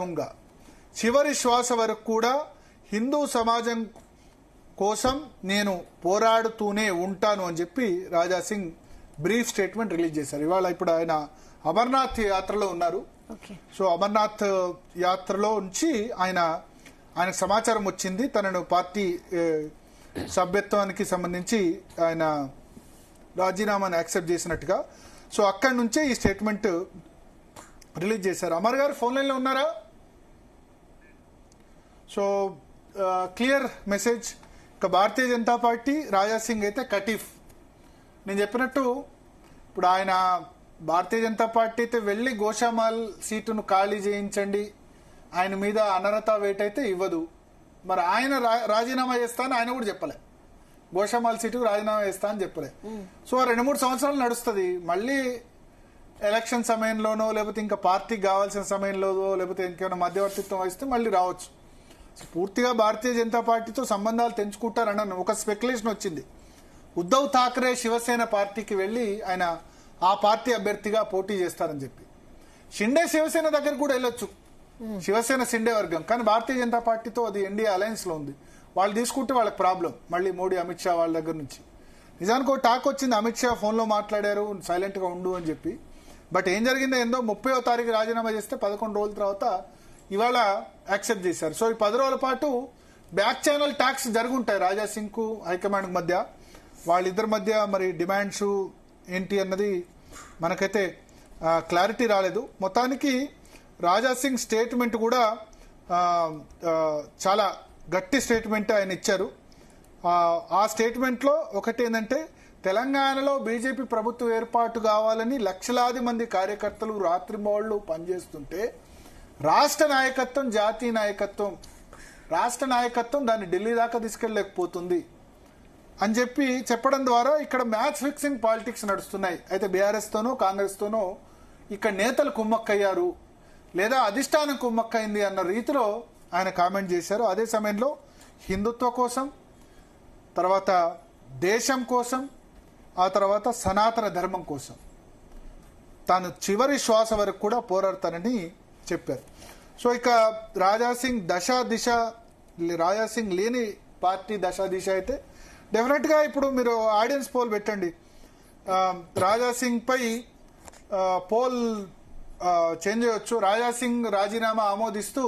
रहूंगा, చివరి శ్వాస వరకు కూడా హిందూ సమాజం కోసం నేను పోరాడుతూనే ఉంటాను అని చెప్పి Raja Singh brief statement release చేశారు. ఇవాళ ఇప్పుడు ఆయన అమర్నాథ్ యాత్రలో ఉన్నారు. సో అమర్నాథ్ యాత్రలో నుంచి ఆయనకు సమాచారం వచ్చింది తనను పార్టీ సభ్యత్వానికి సంబంధించి ఆయన రాజీనామాను యాక్సెప్ట్ చేసినట్టుగా. సో అక్కడి నుంచే ఈ స్టేట్మెంట్ రిలీజ్ చేశారు. అమర్ గారు ఫోన్ లైన్లో ఉన్నారా? So clear message. ఇక భారతీయ జనతా పార్టీ రాజా సింగ్ అయితే కటీఫ్. నేను చెప్పినట్టు ఇప్పుడు ఆయన భారతీయ జనతా పార్టీ అయితే వెళ్ళి గోషామాల్ సీటును ఖాళీ చేయించండి, ఆయన మీద అనర్హత వేట్ అయితే ఇవ్వదు. మరి ఆయన రాజీనామా చేస్తా అని ఆయన కూడా చెప్పలే, గోషామాల్ సీటుకు రాజీనామా చేస్తా అని చెప్పలే. సో 2-3 సంవత్సరాలు నడుస్తుంది. మళ్ళీ ఎలక్షన్ సమయంలోనో లేకపోతే ఇంకా పార్టీకి కావాల్సిన సమయంలోనో లేకపోతే ఇంకేమైనా మధ్యవర్తిత్వం వహిస్తే మళ్ళీ రావచ్చు. పూర్తిగా భారతీయ జనతా పార్టీతో సంబంధాలు తెంచుకుంటారన్న ఒక స్పెక్యులేషన్ వచ్చింది. ఉద్ధవ్ ఠాక్రే శివసేన పార్టీకి వెళ్లి ఆయన ఆ పార్టీ అభ్యర్థిగా పోటీ చేస్తారని చెప్పి. షిండే శివసేన దగ్గర కూడా వెళ్ళొచ్చు, శివసేన షిండే వర్గం. కానీ భారతీయ జనతా పార్టీతో అది ఎన్డీఏ అలయన్స్ లో ఉంది. వాళ్ళు తీసుకుంటే వాళ్ళకి ప్రాబ్లం. మళ్ళీ మోడీ అమిత్ షా వాళ్ళ దగ్గర నుంచి నిజానికి ఒక టాక్ వచ్చింది, అమిత్ షా ఫోన్ లో మాట్లాడారు సైలెంట్ గా ఉండు అని చెప్పి. బట్ ఏం జరిగిందో ఏందో 30వ తారీఖు రాజీనామా చేస్తే 11 రోజుల తర్వాత ఇవాళ యాక్సెప్ట్ చేశారు. సో ఈ 10 రోజుల పాటు back channel talks జరుగుంటాయి Raja Singh కు హైకమాండ్ మధ్య. వాళ్ళిద్దరి మధ్య మరి డిమాండ్స్ ఏంటి అన్నది మనకైతే క్లారిటీ రాలేదు. మొత్తానికి రాజా సింగ్ స్టేట్మెంట్ కూడా చాలా గట్టి స్టేట్మెంట్ ఆయన ఇచ్చారు. ఆ స్టేట్మెంట్లో ఒకటి ఏంటంటే, తెలంగాణలో బీజేపీ ప్రభుత్వం ఏర్పాటు కావాలని లక్షలాది మంది కార్యకర్తలు రాత్రింబవళ్లు పనిచేస్తుంటే రాష్ట్ర నాయకత్వం, జాతీయ నాయకత్వం, రాష్ట్ర నాయకత్వం దాన్ని ఢిల్లీ దాకా తీసుకెళ్లలేకపోతుంది అని చెప్పి చెప్పడం ద్వారా ఇక్కడ మ్యాచ్ ఫిక్సింగ్ పాలిటిక్స్ నడుస్తున్నాయి. అయితే బీఆర్ఎస్ తోనో కాంగ్రెస్ తోనో ఇక్కడ నేతలు కుమ్మక్కయ్యారు లేదా అధిష్టానం కుమ్మక్కైంది అన్న రీతిలో ఆయన కామెంట్ చేశారు. అదే సమయంలో హిందుత్వ కోసం, తర్వాత దేశం కోసం, ఆ తర్వాత సనాతన ధర్మం కోసం తాను చివరి శ్వాస వరకు కూడా పోరాడతానని చెప్పారు. సో ఇక రాజా సింగ్ రాజా సింగ్ లేని పార్టీ దశా దిశ అయితే డెఫినెట్ గా ఇప్పుడు మీరు ఆడియన్స్ పోల్ పెట్టండి. రాజా సింగ్ పై పోల్ చేంజ్ చేయొచ్చు. రాజా సింగ్ రాజీనామా ఆమోదిస్తూ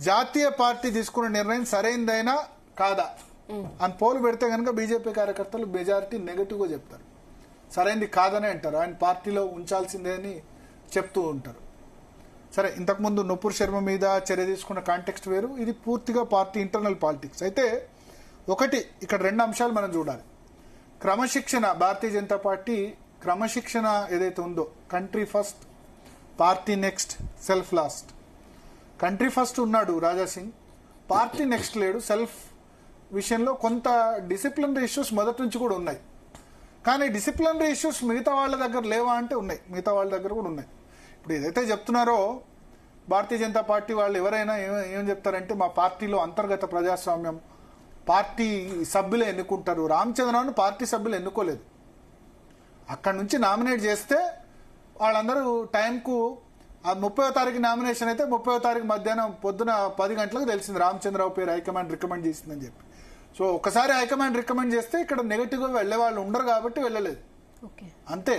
జాతీయ పార్టీ తీసుకున్న నిర్ణయం సరైనదైనా కాదా అని పోల్ పెడితే కనుక బీజేపీ కార్యకర్తలు మెజారిటీ నెగటివ్ గా చెప్తారు, సరైనది కాదనే అంటారు, ఆయన పార్టీలో ఉంచాల్సిందే అని చెప్తూ ఉంటారు. సరే, ఇంతకుముందు నుపూర్ శర్మ మీద చర్య తీసుకున్న కాంటెక్స్ట్ వేరు, ఇది పూర్తిగా పార్టీ ఇంటర్నల్ పాలిటిక్స్. అయితే ఒకటి ఇక్కడ 2 అంశాలు మనం చూడాలి. క్రమశిక్షణ, భారతీయ జనతా పార్టీ క్రమశిక్షణ ఏదైతే ఉందో, country first, party next, self last. Country first ఉన్నాడు రాజా సింగ్, పార్టీ నెక్స్ట్ లేడు. సెల్ఫ్ విషయంలో కొంత డిసిప్లినరీ ఇష్యూస్ మొదటి నుంచి కూడా ఉన్నాయి. కానీ డిసిప్లినరీ ఇష్యూస్ మిగతా వాళ్ళ దగ్గర లేవా అంటే ఉన్నాయి, మిగతా వాళ్ళ దగ్గర కూడా ఉన్నాయి. ఇప్పుడు ఏదైతే చెప్తున్నారో భారతీయ జనతా పార్టీ వాళ్ళు ఎవరైనా ఏం చెప్తారంటే, మా పార్టీలో అంతర్గత ప్రజాస్వామ్యం, పార్టీ సభ్యులే ఎన్నుకుంటారు. రామచంద్రరావును పార్టీ సభ్యులు ఎన్నుకోలేదు, అక్కడి నుంచి నామినేట్ చేస్తే వాళ్ళందరూ టైంకు 30వ తారీఖు నామినేషన్ అయితే 30వ తారీఖు మధ్యాహ్నం పొద్దున 10 గంటలకు తెలిసింది రామచంద్రరావు పేరు హైకమాండ్ రికమెండ్ చేసిందని చెప్పి. సో ఒకసారి హైకమాండ్ రికమెండ్ చేస్తే ఇక్కడ నెగటివ్ గా వెళ్లే వాళ్ళు ఉండరు కాబట్టి వెళ్ళలేదు, అంతే.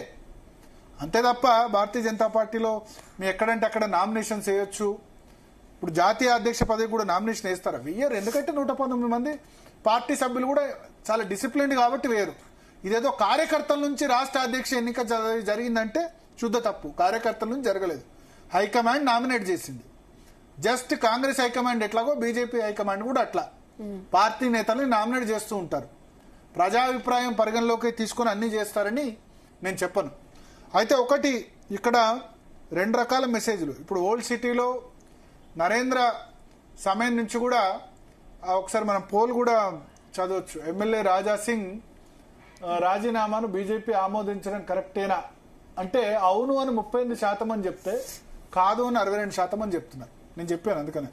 అంతే తప్ప భారతీయ జనతా పార్టీలో మీ ఎక్కడంటే అక్కడ నామినేషన్స్ వేయొచ్చు. ఇప్పుడు జాతీయ అధ్యక్ష పదవి కూడా నామినేషన్ వేస్తారా? వేయరు. ఎందుకంటే 119 మంది పార్టీ సభ్యులు కూడా చాలా డిసిప్లిన్డ్ కాబట్టి వేయరు. ఇదేదో కార్యకర్తల నుంచి రాష్ట్ర అధ్యక్ష ఎన్నిక జరిగిందంటే శుద్ధ తప్పు. కార్యకర్తల నుంచి జరగలేదు, హైకమాండ్ నామినేట్ చేసింది. జస్ట్ కాంగ్రెస్ హైకమాండ్ ఎట్లాగో బీజేపీ హైకమాండ్ కూడా అట్లా పార్టీ నేతల్ని నామినేట్ చేస్తూ ఉంటారు. ప్రజాభిప్రాయం పరిగణలోకి తీసుకుని అన్ని చేస్తారని నేను చెప్పను. అయితే ఒకటి ఇక్కడ 2 రకాల మెసేజ్లు. ఇప్పుడు ఓల్డ్ సిటీలో నరేంద్ర సమయం నుంచి కూడా ఒకసారి మనం పోల్ కూడా చదవచ్చు. ఎమ్మెల్యే రాజా సింగ్ రాజీనామాను బీజేపీ ఆమోదించడం కరెక్టేనా అంటే అవును అని 38% అని చెప్తే కాదు అని 62% అని చెప్తున్నారు. నేను చెప్పాను అందుకనే.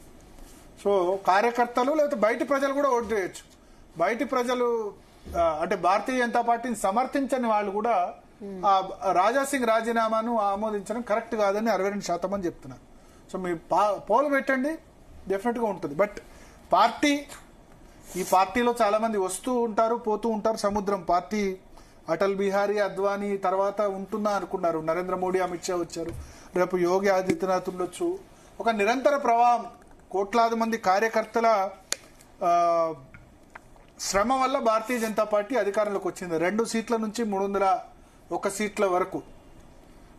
సో కార్యకర్తలు లేకపోతే బయటి ప్రజలు కూడా ఓటు చేయొచ్చు. బయటి ప్రజలు అంటే భారతీయ జనతా పార్టీని సమర్థించని వాళ్ళు కూడా రాజా సింగ్ రాజీనామాను ఆమోదించడం కరెక్ట్ కాదని 62% అని చెప్తున్నారు. సో మీ పోల్ పెట్టండి, డెఫినెట్గా ఉంటుంది. బట్ ఈ పార్టీలో చాలా మంది వస్తూ ఉంటారు, పోతూ ఉంటారు. సముద్రం పార్టీ అటల్ బిహారీ అద్వానీ తర్వాత ఉంటున్నా అనుకున్నారు. నరేంద్ర మోడీ, అమిత్ షా వచ్చారు, రేపు యోగి ఆదిత్యనాథ్ ఉండొచ్చు. ఒక నిరంతర ప్రవాహం, కోట్లాది మంది కార్యకర్తల శ్రమ వల్ల భారతీయ జనతా పార్టీ అధికారంలోకి వచ్చింది. 2 సీట్ల నుంచి 301 సీట్ల వరకు.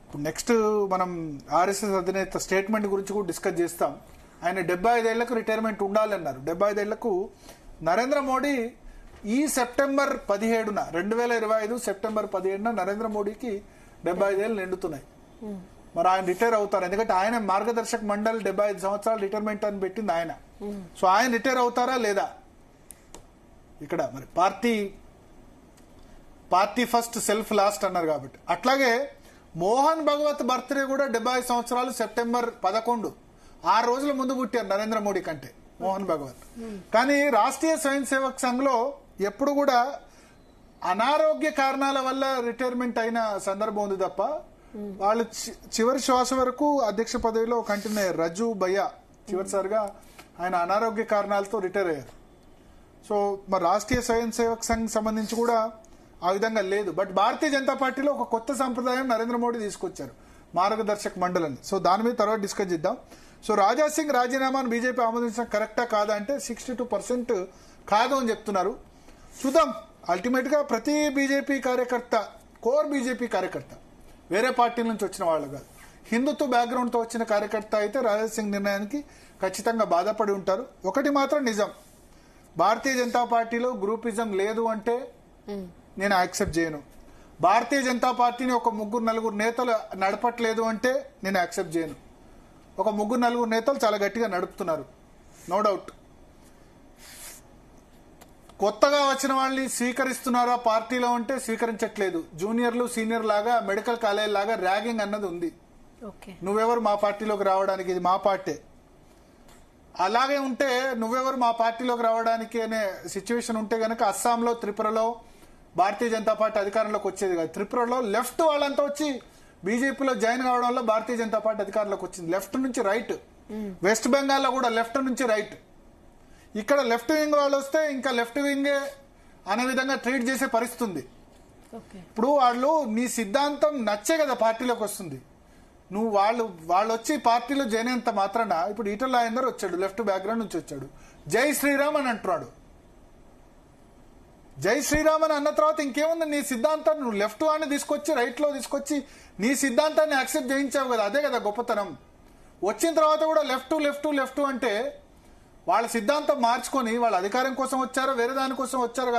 ఇప్పుడు నెక్స్ట్ మనం ఆర్ఎస్ఎస్ అధినేత స్టేట్మెంట్ గురించి కూడా డిస్కస్ చేస్తాం. ఆయన 75 ఏళ్లకు రిటైర్మెంట్ ఉండాలన్నారు. 75 ఏళ్లకు నరేంద్ర మోడీ ఈ సెప్టెంబర్ 17న 2025 సెప్టెంబర్ 17న నరేంద్ర మోడీకి 75 ఏళ్ళు నిండుతున్నాయి. మరి ఆయన రిటైర్ అవుతారు, ఎందుకంటే ఆయన మార్గదర్శక్ మండల్ 75 సంవత్సరాలు రిటైర్మెంట్ అని పెట్టింది ఆయన. సో ఆయన రిటైర్ అవుతారా లేదా ఇక్కడ మరి పార్టీ ఫస్ట్ సెల్ఫ్ లాస్ట్ అన్నారు కాబట్టి. అట్లాగే మోహన్ భగవత్ బర్త్డే కూడా 75 సంవత్సరాలు సెప్టెంబర్ 11, 6 రోజుల ముందు పుట్టారు నరేంద్ర మోడీ కంటే మోహన్ భగవత్. కానీ రాష్ట్రీయ స్వయం సేవక్ సంఘ్లో ఎప్పుడు కూడా అనారోగ్య కారణాల వల్ల రిటైర్మెంట్ అయిన సందర్భం ఉంది తప్ప వాళ్ళు చివరి శ్వాస వరకు అధ్యక్ష పదవిలో కంటిన్యూ అయ్యారు. రజు భయ్యా చివరిసారిగా ఆయన అనారోగ్య కారణాలతో రిటైర్ అయ్యారు. సో మరి రాష్ట్రీయ స్వయం సేవక్ సంఘ్ సంబంధించి కూడా ఆ విధంగా లేదు. బట్ భారతీయ జనతా పార్టీలో ఒక కొత్త సంప్రదాయం నరేంద్ర మోడీ తీసుకొచ్చారు, మార్గదర్శక్ మండలిని. సో దాని మీద తర్వాత డిస్కస్ చేద్దాం. సో రాజా సింగ్ రాజీనామాను బీజేపీ ఆమోదించడం కరెక్టా కాదా అంటే 62% కాదు అని చెప్తున్నారు. చూద్దాం. అల్టిమేట్ గా ప్రతి బీజేపీ కార్యకర్త, కోర్ బీజేపీ కార్యకర్త, వేరే పార్టీల నుంచి వచ్చిన వాళ్ళు కాదు, హిందుత్వ బ్యాక్గ్రౌండ్ తో వచ్చిన కార్యకర్త అయితే రాజా సింగ్ నిర్ణయానికి ఖచ్చితంగా బాధపడి ఉంటారు. ఒకటి మాత్రం నిజం, భారతీయ జనతా పార్టీలో గ్రూపిజం లేదు అంటే నేను యాక్సెప్ట్ చేయను. భారతీయ జనతా పార్టీని ఒక 3-4 నేతలు నడపట్లేదు అంటే నేను యాక్సెప్ట్ చేయను. ఒక 3-4 నేతలు చాలా గట్టిగా నడుపుతున్నారు, నో డౌట్. కొత్తగా వచ్చిన వాళ్ళని స్వీకరిస్తున్నారా పార్టీలో అంటే స్వీకరించట్లేదు. జూనియర్లు సీనియర్ లాగా, మెడికల్ కాలేజ్ లాగా ర్యాగింగ్ అన్నది ఉంది. నువ్వెవరు మా పార్టీలోకి రావడానికి, ఇది మా పార్టీ. అలాగే ఉంటే నువ్వెవరు మా పార్టీలోకి రావడానికి అనే సిచ్యువేషన్ ఉంటే గనక అస్సాంలో, త్రిపురలో భారతీయ జనతా పార్టీ అధికారంలోకి వచ్చేది కాదు. త్రిపురలో లెఫ్ట్ వాళ్ళంతా వచ్చి బీజేపీలో జాయిన్ కావడం వల్ల భారతీయ జనతా పార్టీ అధికారంలోకి వచ్చింది. లెఫ్ట్ నుంచి రైట్. వెస్ట్ బెంగాల్లో కూడా లెఫ్ట్ నుంచి రైట్. ఇక్కడ లెఫ్ట్ వింగ్ వాళ్ళు వస్తే ఇంకా లెఫ్ట్ వింగే అనే విధంగా ట్రీట్ చేసే పరిస్థితి ఉంది. ఇప్పుడు వాళ్ళు నీ సిద్ధాంతం నచ్చే కదా పార్టీలోకి వస్తుంది. నువ్వు వాళ్ళు వచ్చి పార్టీలో జాయిన్ అయినంత మాత్రాన, ఇప్పుడు ఈటల రాజేందర్ వచ్చాడు, లెఫ్ట్ బ్యాక్గ్రౌండ్ నుంచి వచ్చాడు, జై శ్రీరామ్ అని అంటున్నాడు. జై శ్రీరామ్ అని అన్న తర్వాత ఇంకేముంది, నీ సిద్ధాంతాన్ని నువ్వు లెఫ్ట్ వాడిని తీసుకొచ్చి రైట్ లో తీసుకొచ్చి నీ సిద్ధాంతాన్ని యాక్సెప్ట్ చేయించావు కదా, అదే కదా గొప్పతనం. వచ్చిన తర్వాత కూడా లెఫ్ట్ అంటే వాళ్ళ సిద్ధాంతం మార్చుకొని వాళ్ళ అధికారం కోసం వచ్చారో వేరే దానికోసం వచ్చారో కాదు.